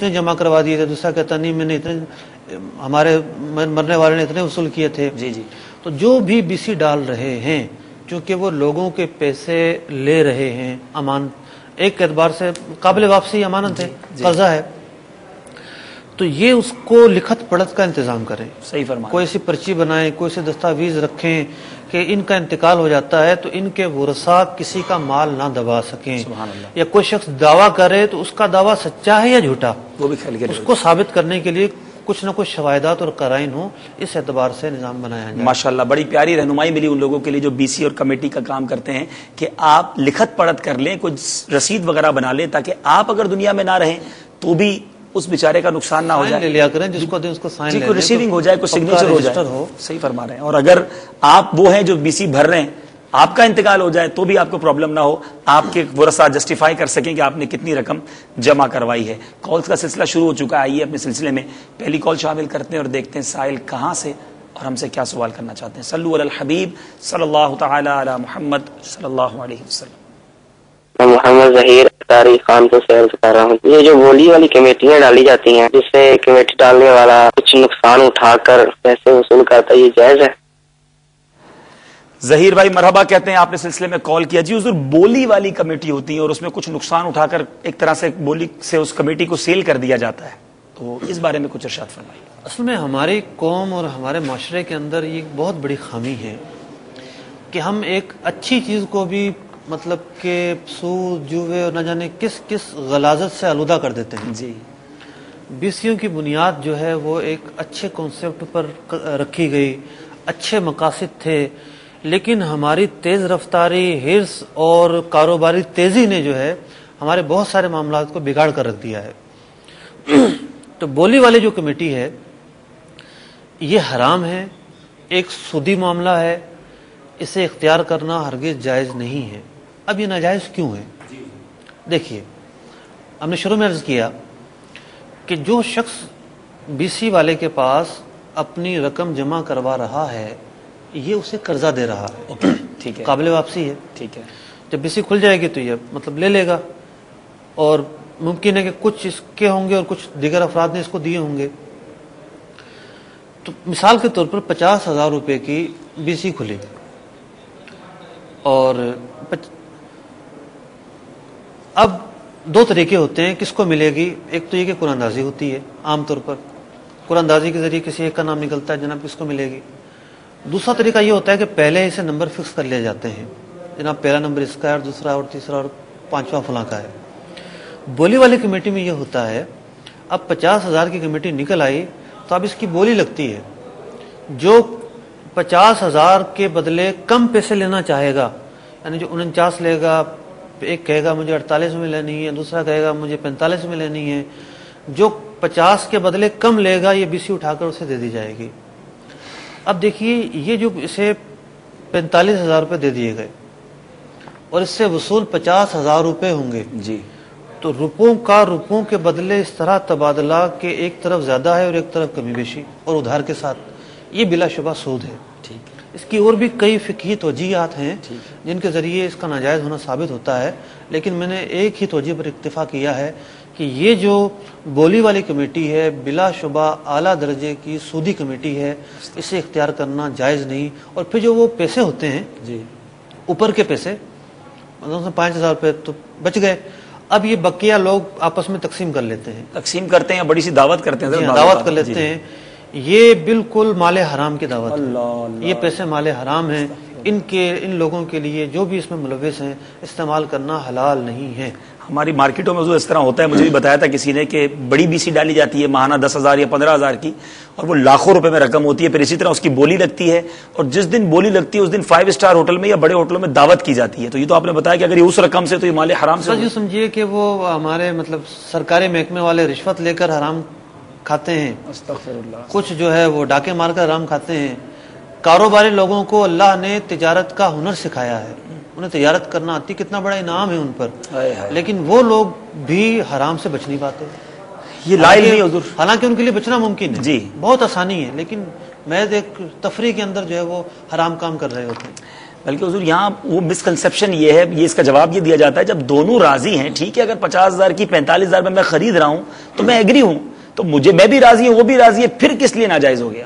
इतने जमा करवा दिए थे, दूसरा कहता नहीं मैंने इतने, हमारे मरने वाले ने इतने वसूल किए थे। जी जी। तो जो भी बीसी डाल रहे हैं, क्योंकि वो लोगों के पैसे ले रहे हैं, अमान एक एतबार से काबिल वापसी अमानत है, कर्जा है, तो ये उसको लिखत पढ़त का इंतजाम करें। सही फरमा। कोई ऐसी पर्ची बनाएं, कोई ऐसे दस्तावेज रखें कि इनका इंतकाल हो जाता है तो इनके वरसा किसी का माल ना दबा सकें, सुभान अल्लाह। या कोई शख्स दावा करे तो उसका दावा सच्चा है या झूठा, वो भी खेल के उसको साबित करने के लिए कुछ न कुछ शवाहिदात और कराइन हो, इस एतबार से निजाम बनाया जाए। माशाल्लाह, बड़ी प्यारी रहनुमाई मिली उन लोगों के लिए जो बीसी और कमेटी का काम करते हैं कि आप लिखत पढ़त कर लें, कुछ रसीद वगैरह बना लें, ताकि आप अगर दुनिया में ना रहें तो भी उस बेचारे का नुकसान ना हो जाए। ले लिया करें, जिसको दें उसको साइन ले, कोई रिसीविंग हो जाए, कोई सिग्नेचर हो जाए, सही फरमा रहे हैं। और अगर आप वो हैं जो बीसी भर रहे हैं, आपका इंतकाल हो जाए तो भी आपको प्रॉब्लम ना हो, आपके वरसा जस्टिफाई कर सकें कि आपने कितनी रकम जमा करवाई है। कॉल्स का सिलसिला शुरू हो चुका है, आइए अपने सिलसिले में पहली कॉल शामिल करते हैं और देखते हैं साहिल कहां से और हमसे क्या सवाल करना चाहते हैं। सल्लु अलल हबीब सल्लल्लाहु तआला अला मुहम्मद सल्लल्लाहु अलैहि वसल्लम। मोहम्मद जहीर तारी खान को सेल कर रहा हूँ। ये जो बोली वाली कमेटियाँ डाली जाती हैं, जिससे कमेटी डालने वाला कुछ नुकसान उठाकर पैसे वसूल करता है, ये जायज है? जहीर भाई मरहबा कहते हैं, आपने सिलसिले में कॉल किया। जी हुजूर, बोली वाली कमेटी होती है और उसमें कुछ नुकसान उठाकर एक तरह से बोली से उस कमेटी को सेल कर दिया जाता है, तो इस बारे में कुछ इरशाद फरमाइए। असल में हमारी कौम और हमारे माशरे के अंदर ये बहुत बड़ी खामी है कि हम एक अच्छी चीज़ को भी मतलब के सूद जुए और न जाने किस किस गलाजत से आलूदा कर देते हैं। जी, बीसियों की बुनियाद जो है वो एक अच्छे कॉन्सेप्ट पर रखी गई, अच्छे मकासद थे, लेकिन हमारी तेज़ रफ्तारी, हिर्स और कारोबारी तेज़ी ने जो है हमारे बहुत सारे मामलात को बिगाड़ कर रख दिया है। तो बोली वाली जो कमेटी है ये हराम है, एक सूदी मामला है, इसे इख्तियार करना हरगिज़ जायज़ नहीं है। अब ये नाजायज़ क्यों है? देखिए, हमने शुरू में अर्ज़ किया कि जो शख्स बीसी वाले के पास अपनी रकम जमा करवा रहा है, ये उसे कर्जा दे रहा है, ठीक है, काबिल वापसी है, ठीक है। जब बीसी खुल जाएगी तो ये मतलब ले लेगा, और मुमकिन है कि कुछ इसके होंगे और कुछ दीगर अफराद ने इसको दिए होंगे। तो मिसाल के तौर पर 50,000 रुपये की बीसी खुली और अब दो तरीके होते हैं किसको मिलेगी। एक तो ये कि कुरानंदाजी होती है, आमतौर पर कुरानंदाजी के जरिए किसी एक का नाम निकलता है, जनाब किसको मिलेगी। दूसरा तरीका ये होता है कि पहले इसे नंबर फिक्स कर लिए जाते हैं, जनाब पहला नंबर इसका है और दूसरा और तीसरा और पांचवा फलां का है। बोली वाली कमेटी में ये होता है, अब 50,000 की कमेटी निकल आई तो अब इसकी बोली लगती है। जो 50,000 के बदले कम पैसे लेना चाहेगा, यानी जो 49 लेगा, एक कहेगा मुझे 48 में लेनी है, दूसरा कहेगा मुझे 45 में लेनी है, जो 50 के बदले कम लेगा ये बीसी उठाकर उसे दे दी जाएगी। अब देखिए, ये जो इसे 45,000 रुपये दे दिए गए और इससे वसूल 50,000 रुपये होंगे जी, तो रुपयों के बदले इस तरह तबादला के एक तरफ ज्यादा है और एक तरफ कमी बेशी और उधार के साथ, ये बिलाशुबा सूद है। ठीक है। इसकी और भी कई फिकही तवजीहात हैं जिनके जरिए इसका नाजायज़ होना साबित होता है, लेकिन मैंने एक ही तवजीह पर इक्तिफा किया है कि ये जो बोली वाली कमेटी है बिलाशुबा आला दर्जे की सूदी कमेटी है, इसे इख्तियार करना जायज़ नहीं। और फिर जो वो पैसे होते हैं जी, ऊपर के पैसे, मतलब 5,000 रुपये तो बच गए, अब ये बकिया लोग आपस में तकसीम कर लेते हैं, तकसीम करते हैं, बड़ी सी दावत करते हैं, दावत कर लेते हैं। ये बिल्कुल माले हराम की दावत है, ये पैसे माले हराम हैं। इन लोगों के लिए जो भी इसमें मुलविस हैं, इस्तेमाल करना हलाल नहीं है। हमारी मार्केटों में जो इस तरह होता है, मुझे भी बताया था किसी ने कि बड़ी बीसी डाली जाती है माहाना 10,000 या 15,000 की, और वो लाखों रुपए में रकम होती है। फिर इसी तरह उसकी बोली लगती है, और जिस दिन बोली लगती है उस दिन 5 स्टार होटल में या बड़े होटलों में दावत की जाती है। तो ये तो आपने बताया कि अगर ये उस रकम से, तो ये माले हराम से। समझिए कि वो हमारे मतलब सरकारी महकमे वाले रिश्वत लेकर हराम खाते हैं, अस्तगफिरुल्लाह, कुछ जो है वो डाके मारकर हराम खाते हैं। कारोबारी लोगों को अल्लाह ने तिजारत का हुनर सिखाया है, उन्हें तिजारत करना आती, कितना बड़ा इनाम है उन पर, लेकिन वो लोग भी हराम से बच नहीं पाते। ये लाइल नहीं हुजूर, हालांकि उनके लिए बचना मुमकिन है जी, बहुत आसानी है, लेकिन महज एक तफरीह के अंदर जो है वो हराम काम कर रहे होते हैं। بلکہ حضور یہاں وہ مسکنسیپشن یہ ہے، یہ اس کا جواب یہ دیا جاتا ہے جب دونوں راضی ہیں، ٹھیک ہے اگر 50,000 کی 45,000 میں خرید رہا ہوں تو میں ایگری ہوں، تو میں بھی راضی ہوں وہ بھی راضی ہے، پھر کس لیے ناجائز ہو گیا؟